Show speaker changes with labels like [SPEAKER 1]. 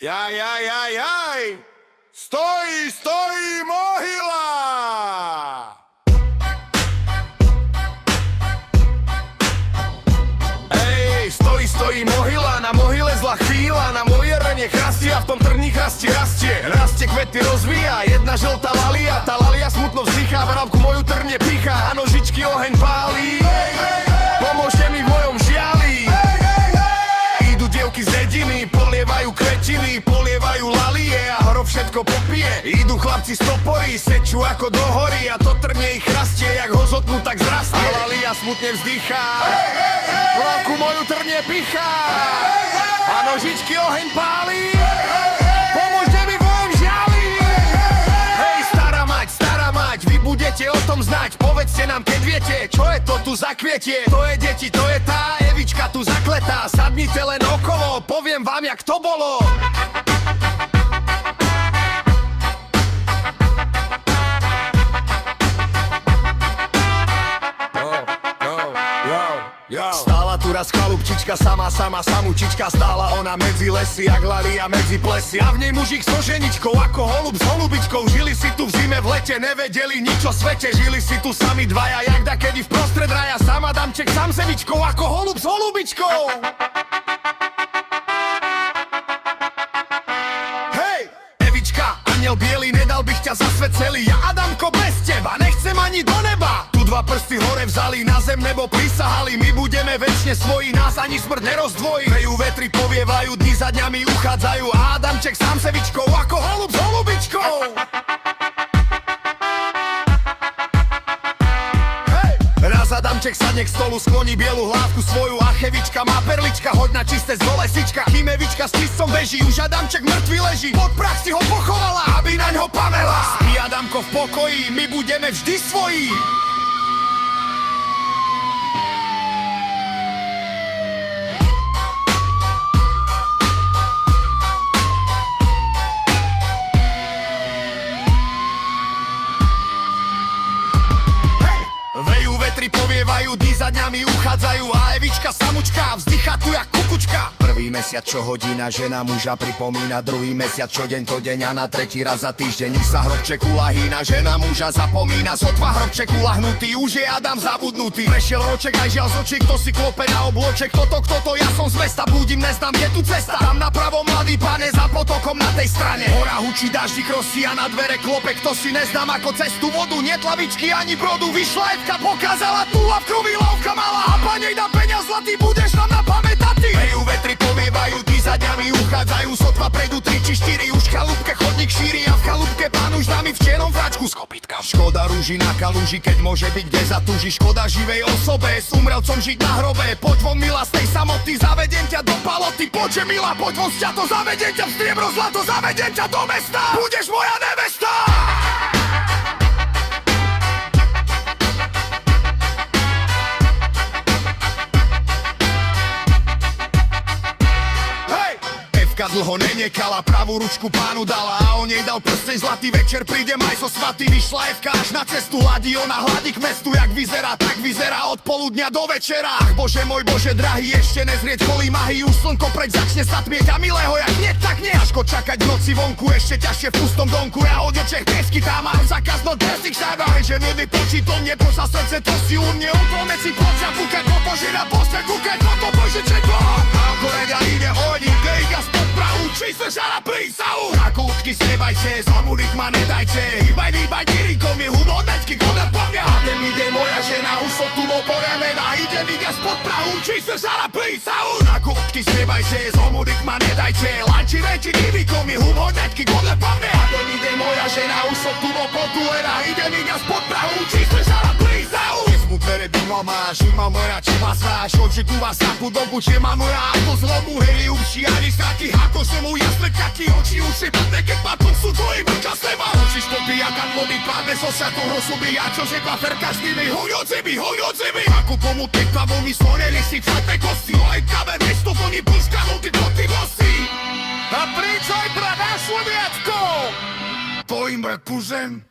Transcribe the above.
[SPEAKER 1] Jaj. Stojí mohyla! Ej, stojí mohyla, na mohyle zlá chvíľa, na moje rane chrastie a v tom trní rastie. Rastie kvety rozvíja, jedna žltá lalia, tá lalia smutno vzdychá, vrabku moju trne pichá a nožičky oheň pálí. Pomôžte mi v mojom žiali. Idú dievky z dediny, polievajú kvetiny, polievajú lalie a hrob všetko popije. Idú chlapci z topory, sečú ako do hory a to trne ich rastie, jak ho zotnú, tak zrastie. A lalia smutne vzdychá, vrabku moju trne pichá a nožičky oheň pálí. Pomôžte mi v mojom žiali. Hej, stará mať, vy budete o tom znať. Povedzte nám, keď viete, čo je to tu za kvietie. To je deti, to je tá Evička tu zakletá. Sadnite len okolo, poviem vám, jak to bolo. Stála tu raz chalupčička, samúčička. Stála ona medzi lesy, jak lalia medzi plesy. A v nej mužík so ženičkou, ako holub s holubičkou. Žili si tu v zime, v lete, nevedeli nič o svete. Žili si tu sami dvaja, jak dakedy v prostred raja. Sam Adamček, sam Sevičkou, ako holub s holubičkou. Hej, Evička, aniel biely, nedal bych ťa za svet celý. Ja Adamko bez teba, nechcem ani do neba. Dva prsty hore vzali, na zem nebo prisahali. My budeme večne svoji, nás ani smrť nerozdvojí. Vejú vetry, povievajú, dni za dňami uchádzajú. A Adamček sám Sevičkou, ako holub s holubičkou. Hej! Raz Adamček sadne k stolu, skloní bielu hlávku svoju. A Chevička má perlička, hoď na čisté z dolesička. Kým Evička s čistom beží, už Adamček mŕtvy leží. Pod prach si ho pochovala, aby na ňo pamela. Spí Adamko v pokoji, my budeme vždy svojí. Vejú vetry, povievajú, dni za dňami uchádzajú. A Evička samučka, vzdychá tu jak kukučka. Prvý mesiac, čo hodina, žena muža pripomína. Druhý mesiac, čo deň to deň a na tretí raz za týždeň už sa hrobček ulahína. Žena muža zapomína, sotva hrobček ulahnutý, už je Adam zabudnutý. Prešiel roček, aj žiaľ z očí, kto si klope na obloček. Kto to, ja som z mesta, blúdim, neznám, je tu cesta. Tam napravo mladý pane, za potokom na tej strane. Hora hučí, daždík rosí a na dvere klope. Kto si neznám, ako cestu vodu, netlavičky ani brodu. Vyšla Evka, pokazala túla v krvi, lavka mala. A panej dá peňaz zlatý, budeš nám na pamätatý. Vejú vetry, povievajú, dni za dňami uchádzajú. Sotva prejdú 3 či 4, už v chalúbke chodník šíri. A v chalúbke pán už dámy v čiernom fráčku s kopytkami. Škoda rúži na kaluži, keď môže byť kde zatúži. Škoda živej osobe, s umrelcom žiť na hrobe. Poď von milá z tej samoty, zavediem ťa do paloty. Poďže milá, poď von z ťato, zavediem ťa v striebro zlato. Zavediem ťa do mesta, budeš moja nevesta. Dlho nenekala, pravú ručku pánu dala a on jej dal prsteň zlatý. Večer prídem aj so svatý, vyšla Evka až na cestu. Hladí ona hladí k mestu, jak vyzerá, tak vyzerá od poludňa do večera. Ach bože môj, bože drahý, ešte nezrieť kolí mahy. Už slnko preč začne sa tmieť a milého jak nie, tak nie. Ťažko čakať v noci vonku, ešte ťažšie v pustom domku. Ja od očech piesky tam mám zákaz, no drsných šába. Že ľudí počí to mne, posa srdce, to si u mne. Utlome si poča, kúkať, popožiť a posteľ, kúkať, toto bože čeklo. A kolega ide hodí, gejga spod Prahu, čísle žala prísahu. Na kútky sliebajte, zlomuliť ma nedajte. Hýbaj, dírikom je humornecký konar po mňa. A ten ide moja žena, už som tu bol poremená. Ide vidia spod Prahu, čísle žala prísahu. Na kútky sliebajte, zlomuliť ma nedajte. Lanči, reči, dírikom je humornecký konar po mňa. A ten ide moja žena, už som tu bol potulená. Ide vidia spod Prahu, čísle žala prísahu. Dvere by ma máš, ima moja, či ma sváš. Očiku vás takú dobu, či ma moja. Ako zlomu, hej, uši, ani stáky. Ako som mu jasne kaký oči, uši, padne, keď ma tu sú tvoji brča seba. Učíš popíjak a vody, pádne so sa to rozubí. A čože klaferka s nimi, hoďocimi. Ako komu tekla vomi, sloneli si čajpe kosti. Oj, kabe, mesto plní puškanou, ty dotivosí. A príď aj pra našu viacko. To im repúžem.